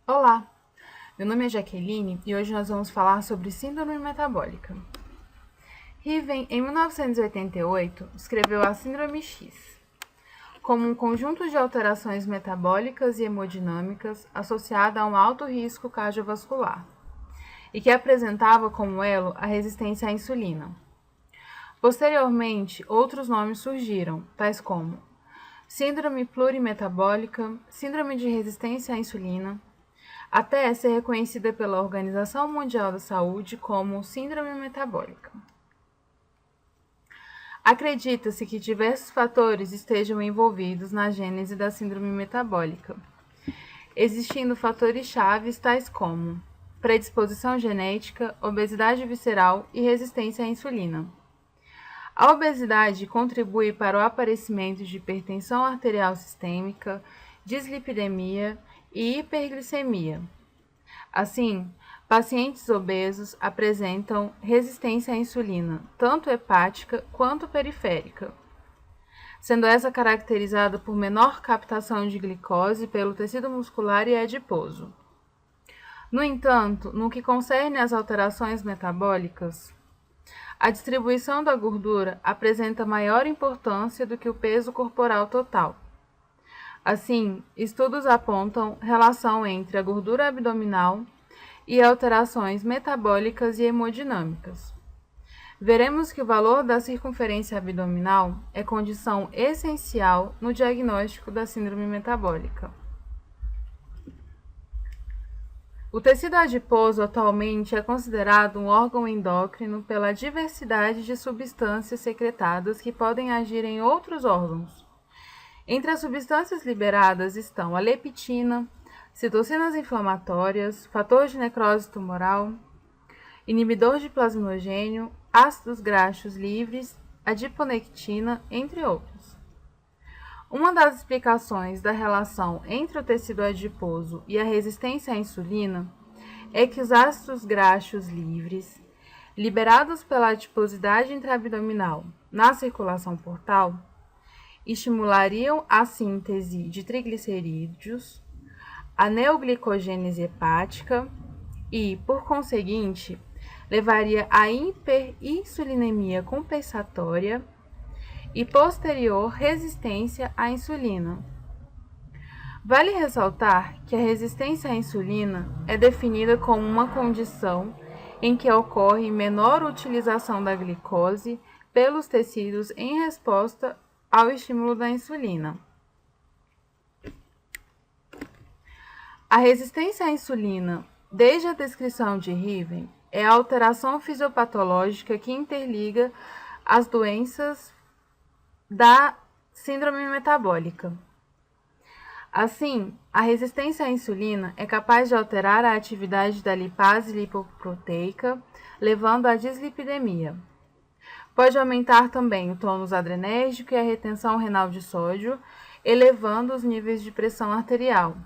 Olá, meu nome é Jaqueline e hoje nós vamos falar sobre síndrome metabólica. Riven, em 1988, descreveu a síndrome X como um conjunto de alterações metabólicas e hemodinâmicas associada a um alto risco cardiovascular e que apresentava como elo a resistência à insulina. Posteriormente, outros nomes surgiram, tais como síndrome plurimetabólica, síndrome de resistência à insulina, até ser reconhecida pela Organização Mundial da Saúde como síndrome metabólica. Acredita-se que diversos fatores estejam envolvidos na gênese da síndrome metabólica, existindo fatores chaves tais como predisposição genética, obesidade visceral e resistência à insulina. A obesidade contribui para o aparecimento de hipertensão arterial sistêmica, dislipidemia e hiperglicemia. Assim, pacientes obesos apresentam resistência à insulina, tanto hepática quanto periférica, sendo essa caracterizada por menor captação de glicose pelo tecido muscular e adiposo. No entanto, no que concerne às alterações metabólicas, a distribuição da gordura apresenta maior importância do que o peso corporal total. Assim, estudos apontam relação entre a gordura abdominal e alterações metabólicas e hemodinâmicas. Veremos que o valor da circunferência abdominal é condição essencial no diagnóstico da síndrome metabólica. O tecido adiposo atualmente é considerado um órgão endócrino pela diversidade de substâncias secretadas que podem agir em outros órgãos. Entre as substâncias liberadas estão a leptina, citocinas inflamatórias, fator de necrose tumoral, inibidor de plasminogênio, ácidos graxos livres, adiponectina, entre outros. Uma das explicações da relação entre o tecido adiposo e a resistência à insulina é que os ácidos graxos livres, liberados pela adiposidade intraabdominal na circulação portal, estimulariam a síntese de triglicerídeos, a neoglicogênese hepática e, por conseguinte, levaria à hiperinsulinemia compensatória e posterior resistência à insulina. Vale ressaltar que a resistência à insulina é definida como uma condição em que ocorre menor utilização da glicose pelos tecidos em resposta ao estímulo da insulina. A resistência à insulina, desde a descrição de Riven, é a alteração fisiopatológica que interliga as doenças da síndrome metabólica. Assim, a resistência à insulina é capaz de alterar a atividade da lipase lipoproteica, levando à dislipidemia. Pode aumentar também o tônus adrenérgico e a retenção renal de sódio, elevando os níveis de pressão arterial.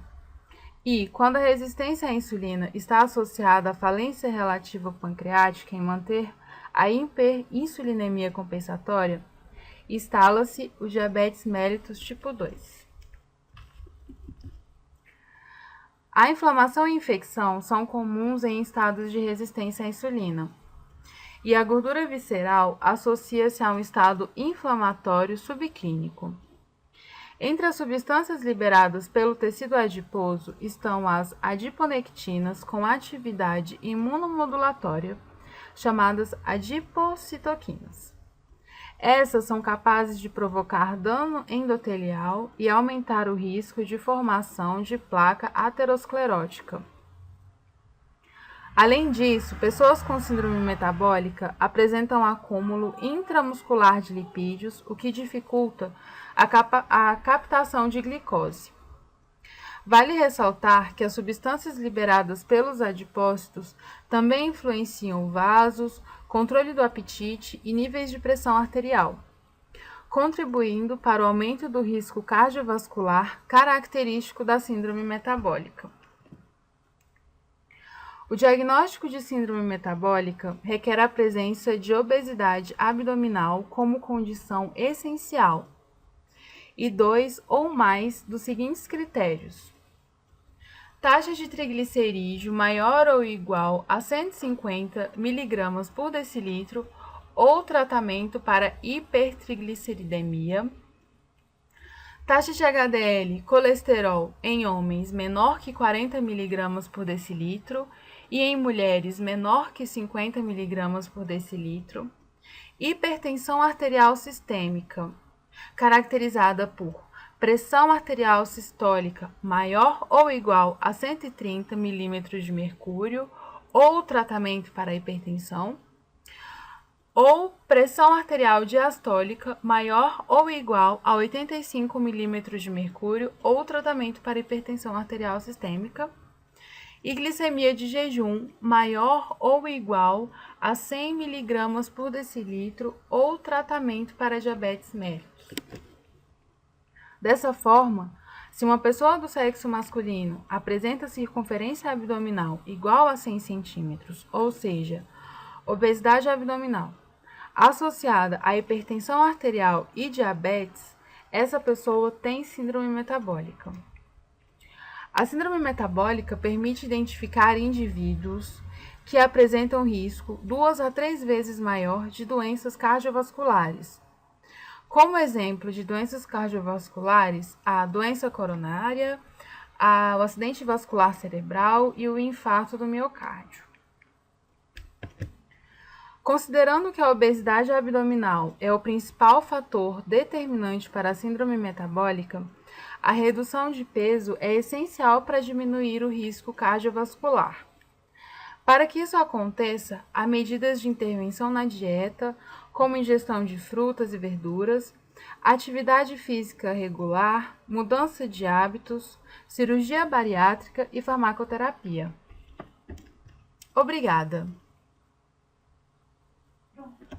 E, quando a resistência à insulina está associada à falência relativa pancreática em manter a hiperinsulinemia compensatória, instala-se o diabetes mellitus tipo 2. A inflamação e a infecção são comuns em estados de resistência à insulina, e a gordura visceral associa-se a um estado inflamatório subclínico. Entre as substâncias liberadas pelo tecido adiposo estão as adiponectinas com atividade imunomodulatória, chamadas adipocitoquinas. Essas são capazes de provocar dano endotelial e aumentar o risco de formação de placa aterosclerótica. Além disso, pessoas com síndrome metabólica apresentam acúmulo intramuscular de lipídios, o que dificulta a captação de glicose. Vale ressaltar que as substâncias liberadas pelos adipócitos também influenciam vasos, controle do apetite e níveis de pressão arterial, contribuindo para o aumento do risco cardiovascular característico da síndrome metabólica. O diagnóstico de síndrome metabólica requer a presença de obesidade abdominal como condição essencial e 2 ou mais dos seguintes critérios: Taxa de triglicerídeo maior ou igual a 150 mg por decilitro ou tratamento para hipertrigliceridemia. Taxa de HDL, colesterol em homens menor que 40 mg por decilitro e em mulheres menor que 50 mg por decilitro. Hipertensão arterial sistêmica, caracterizada por pressão arterial sistólica maior ou igual a 130 milímetros de mercúrio ou tratamento para hipertensão, ou pressão arterial diastólica maior ou igual a 85 milímetros de mercúrio ou tratamento para hipertensão arterial sistêmica, e glicemia de jejum maior ou igual a 100 mg por decilitro ou tratamento para diabetes mellitus. Dessa forma, se uma pessoa do sexo masculino apresenta circunferência abdominal igual a 100 cm, ou seja, obesidade abdominal, associada à hipertensão arterial e diabetes, essa pessoa tem síndrome metabólica. A síndrome metabólica permite identificar indivíduos que apresentam risco 2 a 3 vezes maior de doenças cardiovasculares. Como exemplo de doenças cardiovasculares, a doença coronária, o acidente vascular cerebral e o infarto do miocárdio. Considerando que a obesidade abdominal é o principal fator determinante para a síndrome metabólica, a redução de peso é essencial para diminuir o risco cardiovascular. Para que isso aconteça, há medidas de intervenção na dieta, como ingestão de frutas e verduras, atividade física regular, mudança de hábitos, cirurgia bariátrica e farmacoterapia. Obrigada!